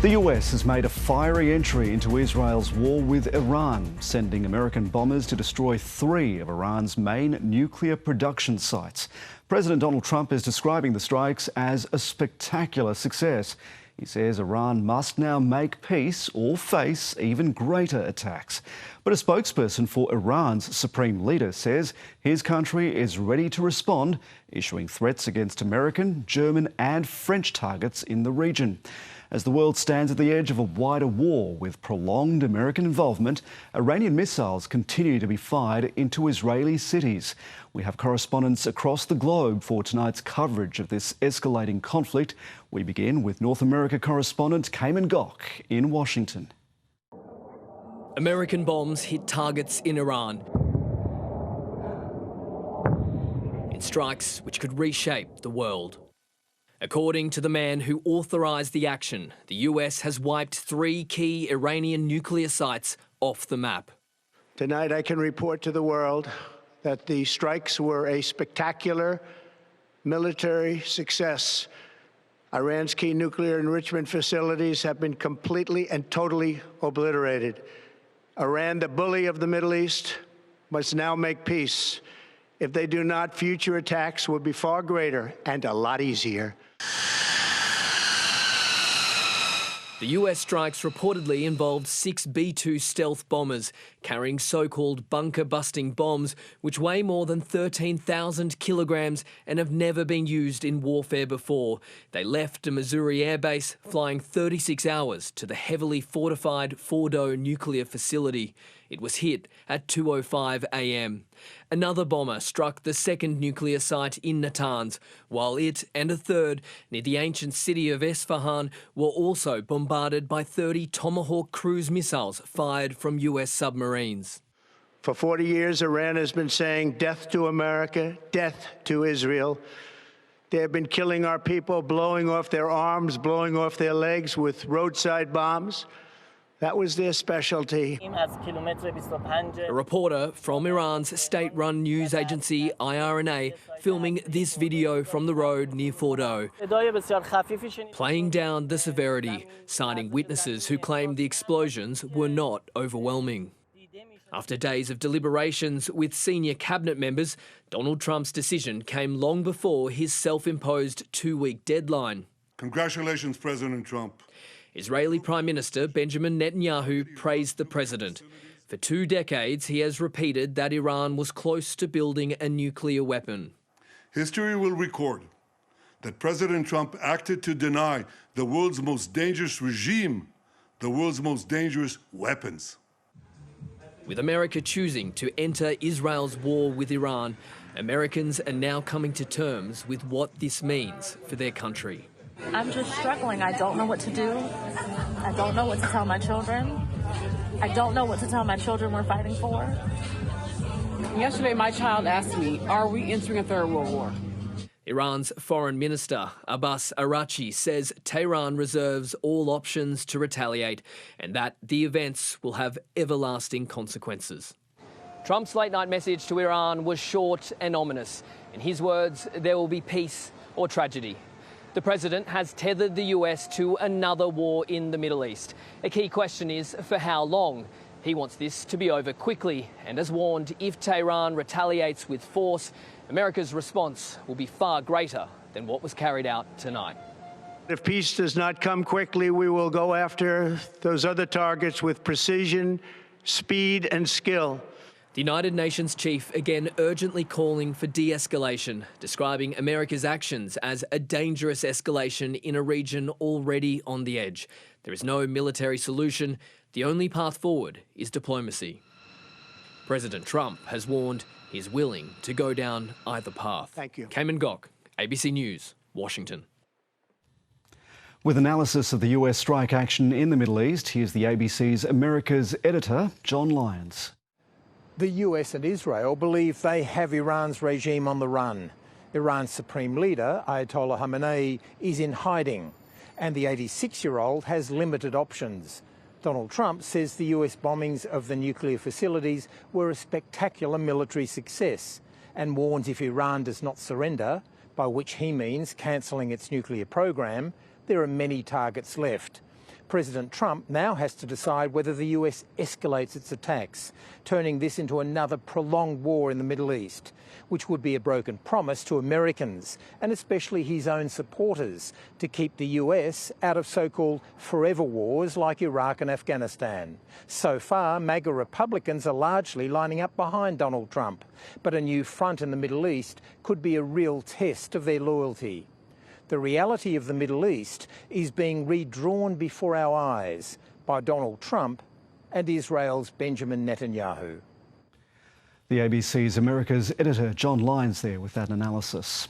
The US has made a fiery entry into Israel's war with Iran, sending American bombers to destroy 3 of Iran's main nuclear production sites. President Donald Trump is describing the strikes as a spectacular success. He says Iran must now make peace or face even greater attacks. But a spokesperson for Iran's supreme leader says his country is ready to respond, issuing threats against American, German and French targets in the region. As the world stands at the edge of a wider war with prolonged American involvement, Iranian missiles continue to be fired into Israeli cities. We have correspondents across the globe for tonight's coverage of this escalating conflict. We begin with North America correspondent Kamin Gock in Washington. American bombs hit targets in Iran in strikes which could reshape the world. According to the man who authorised the action, the US has wiped 3 key Iranian nuclear sites off the map. Tonight I can report to the world that the strikes were a spectacular military success. Iran's key nuclear enrichment facilities have been completely and totally obliterated. Iran, the bully of the Middle East, must now make peace. If they do not, future attacks will be far greater and a lot easier. The US strikes reportedly involved 6 B-2 stealth bombers carrying so-called bunker-busting bombs which weigh more than 13,000 kilograms and have never been used in warfare before. They left a Missouri airbase, flying 36 hours to the heavily fortified Fordo nuclear facility. It was hit at 2:05 a.m. Another bomber struck the 2nd nuclear site in Natanz, while it and a 3rd near the ancient city of Esfahan were also bombarded by 30 Tomahawk cruise missiles fired from US submarines. For 40 years, Iran has been saying death to America, death to Israel. They have been killing our people, blowing off their arms, blowing off their legs with roadside bombs. That was their specialty. A reporter from Iran's state-run news agency IRNA filming this video from the road near Fordo, playing down the severity, citing witnesses who claimed the explosions were not overwhelming. After days of deliberations with senior cabinet members, Donald Trump's decision came long before his self-imposed 2-week deadline. Congratulations, President Trump. Israeli Prime Minister Benjamin Netanyahu praised the president. For 2 decades, he has repeated that Iran was close to building a nuclear weapon. History will record that President Trump acted to deny the world's most dangerous regime the world's most dangerous weapons. With America choosing to enter Israel's war with Iran, Americans are now coming to terms with what this means for their country. I'm just struggling. I don't know what to do. I don't know what to tell my children. I don't know what to tell my children we're fighting for. Yesterday, my child asked me, are we entering a 3rd World War? Iran's Foreign Minister Abbas Araghchi says Tehran reserves all options to retaliate and that the events will have everlasting consequences. Trump's late-night message to Iran was short and ominous. In his words, there will be peace or tragedy. The president has tethered the US to another war in the Middle East. A key question is for how long? He wants this to be over quickly and has warned if Tehran retaliates with force, America's response will be far greater than what was carried out tonight. If peace does not come quickly, we will go after those other targets with precision, speed and skill. The United Nations chief again urgently calling for de-escalation, describing America's actions as a dangerous escalation in a region already on the edge. There is no military solution. The only path forward is diplomacy. President Trump has warned he's willing to go down either path. Thank you. Kamin Gock, ABC News, Washington. With analysis of the US strike action in the Middle East, here's the ABC's America's editor, John Lyons. The US and Israel believe they have Iran's regime on the run. Iran's supreme leader, Ayatollah Khamenei, is in hiding, and the 86-year-old has limited options. Donald Trump says the US bombings of the nuclear facilities were a spectacular military success and warns if Iran does not surrender, by which he means cancelling its nuclear program, there are many targets left. President Trump now has to decide whether the US escalates its attacks, turning this into another prolonged war in the Middle East, which would be a broken promise to Americans, and especially his own supporters, to keep the US out of so-called forever wars like Iraq and Afghanistan. So far, MAGA Republicans are largely lining up behind Donald Trump, but a new front in the Middle East could be a real test of their loyalty. The reality of the Middle East is being redrawn before our eyes by Donald Trump and Israel's Benjamin Netanyahu. The ABC's America's Editor John Lyons there with that analysis.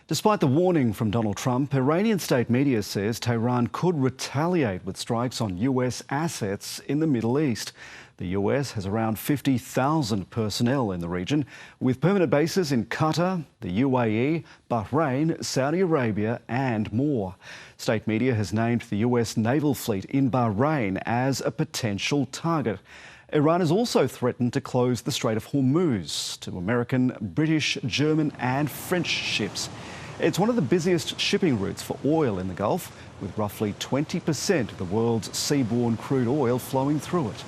Despite the warning from Donald Trump, Iranian state media says Tehran could retaliate with strikes on US assets in the Middle East. The US has around 50,000 personnel in the region, with permanent bases in Qatar, the UAE, Bahrain, Saudi Arabia and more. State media has named the US naval fleet in Bahrain as a potential target. Iran has also threatened to close the Strait of Hormuz to American, British, German and French ships. It's one of the busiest shipping routes for oil in the Gulf, with roughly 20% of the world's seaborne crude oil flowing through it.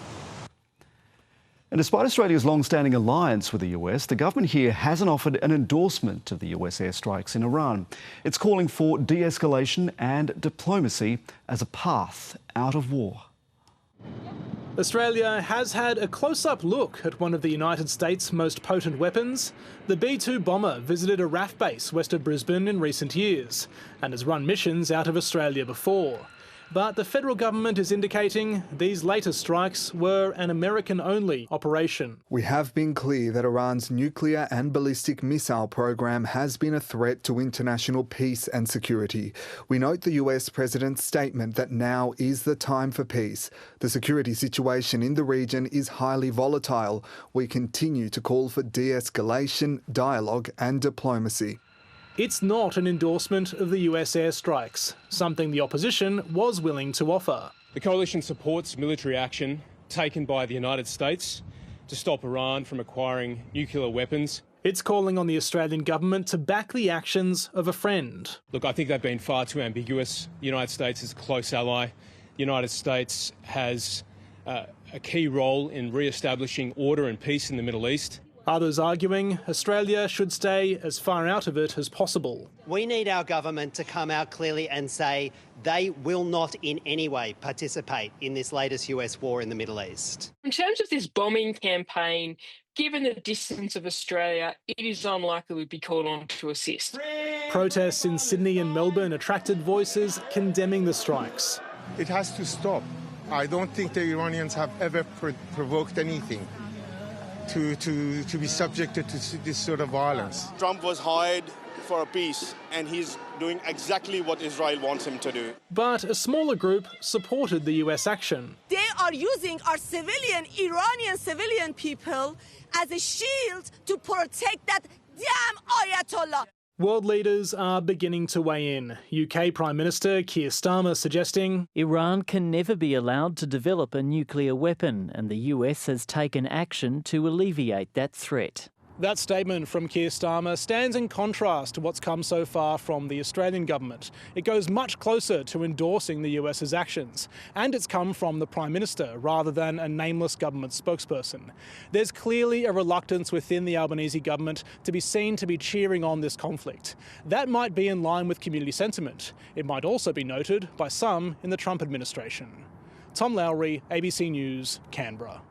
And despite Australia's long-standing alliance with the US, the government here hasn't offered an endorsement of the US airstrikes in Iran. It's calling for de-escalation and diplomacy as a path out of war. Australia has had a close-up look at one of the United States' most potent weapons. The B-2 bomber visited a RAF base west of Brisbane in recent years and has run missions out of Australia before. But the federal government is indicating these latest strikes were an American-only operation. We have been clear that Iran's nuclear and ballistic missile program has been a threat to international peace and security. We note the US President's statement that now is the time for peace. The security situation in the region is highly volatile. We continue to call for de-escalation, dialogue and diplomacy. It's not an endorsement of the US airstrikes, something the opposition was willing to offer. The coalition supports military action taken by the United States to stop Iran from acquiring nuclear weapons. It's calling on the Australian government to back the actions of a friend. Look, I think they've been far too ambiguous. The United States is a close ally. The United States has a key role in re-establishing order and peace in the Middle East. Others arguing Australia should stay as far out of it as possible. We need our government to come out clearly and say they will not in any way participate in this latest US war in the Middle East. In terms of this bombing campaign, given the distance of Australia, it is unlikely we'd be called on to assist. Protests in Sydney and Melbourne attracted voices condemning the strikes. It has to stop. I don't think the Iranians have ever provoked anything to be subjected to this sort of violence. Trump was hired for a peace, and he's doing exactly what Israel wants him to do. But a smaller group supported the US action. They are using our Iranian civilian people as a shield to protect that damn Ayatollah. World leaders are beginning to weigh in. UK Prime Minister Keir Starmer suggesting Iran can never be allowed to develop a nuclear weapon, and the US has taken action to alleviate that threat. That statement from Keir Starmer stands in contrast to what's come so far from the Australian government. It goes much closer to endorsing the US's actions, and it's come from the Prime Minister rather than a nameless government spokesperson. There's clearly a reluctance within the Albanese government to be seen to be cheering on this conflict. That might be in line with community sentiment. It might also be noted by some in the Trump administration. Tom Lowry, ABC News, Canberra.